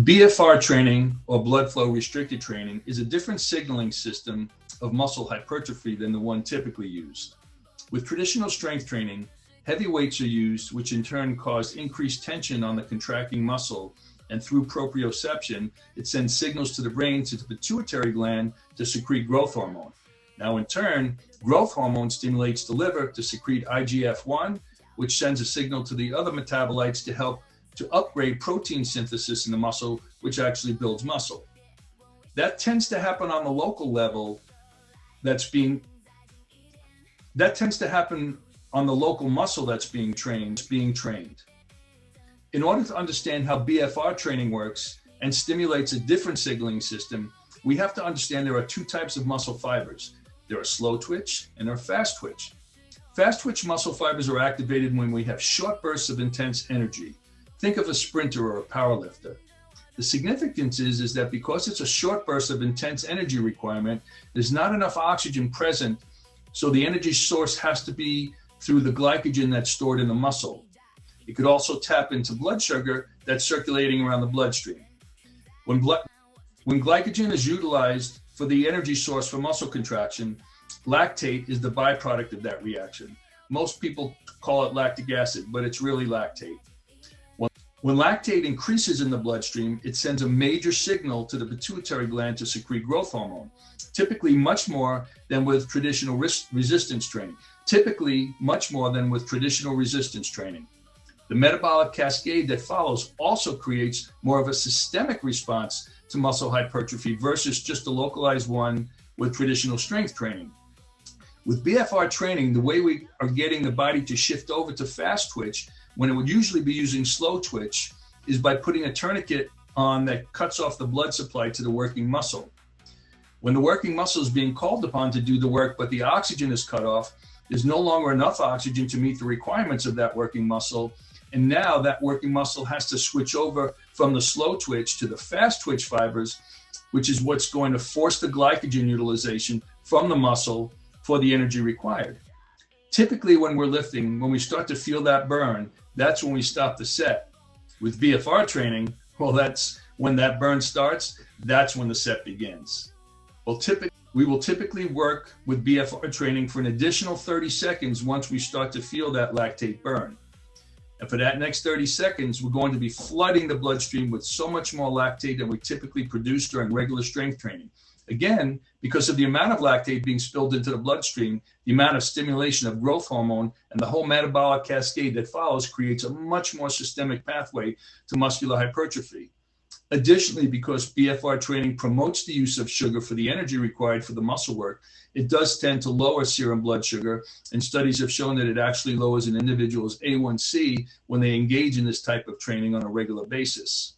BFR training, or blood flow restricted training, is a different signaling system of muscle hypertrophy than the one typically used. With traditional strength training, heavy weights are used, which in turn cause increased tension on the contracting muscle, and through proprioception, it sends signals to the brain, to the pituitary gland, to secrete growth hormone. Now in turn, growth hormone stimulates the liver to secrete IGF-1, which sends a signal to the other metabolites to help to upgrade protein synthesis in the muscle, which actually builds muscle. That tends to happen on the local level. That tends to happen on the local muscle that's being trained. In order to understand how BFR training works and stimulates a different signaling system, we have to understand there are two types of muscle fibers. There are slow twitch and there are fast twitch. Fast twitch muscle fibers are activated when we have short bursts of intense energy. Think of a sprinter or a powerlifter. The significance is that because it's a short burst of intense energy requirement, there's not enough oxygen present, so the energy source has to be through the glycogen that's stored in the muscle. It could also tap into blood sugar that's circulating around the bloodstream. When glycogen is utilized for the energy source for muscle contraction, lactate is the byproduct of that reaction. Most people call it lactic acid, but it's really lactate. When lactate increases in the bloodstream, it sends a major signal to the pituitary gland to secrete growth hormone, typically much more than with traditional resistance training. The metabolic cascade that follows also creates more of a systemic response to muscle hypertrophy versus just a localized one with traditional strength training. With BFR training, the way we are getting the body to shift over to fast twitch when it would usually be using slow twitch is by putting a tourniquet on that cuts off the blood supply to the working muscle. When the working muscle is being called upon to do the work, but the oxygen is cut off, there's no longer enough oxygen to meet the requirements of that working muscle. And now that working muscle has to switch over from the slow twitch to the fast twitch fibers, which is what's going to force the glycogen utilization from the muscle for the energy required. Typically when we're lifting, when we start to feel that burn, that's when we stop the set. With BFR training, well, that's when that burn starts, that's when the set begins. We will typically work with BFR training for an additional 30 seconds once we start to feel that lactate burn. And for that next 30 seconds, we're going to be flooding the bloodstream with so much more lactate than we typically produce during regular strength training. Again, because of the amount of lactate being spilled into the bloodstream, the amount of stimulation of growth hormone and the whole metabolic cascade that follows creates a much more systemic pathway to muscular hypertrophy. Additionally, because BFR training promotes the use of sugar for the energy required for the muscle work, it does tend to lower serum blood sugar, and studies have shown that it actually lowers an individual's A1C when they engage in this type of training on a regular basis.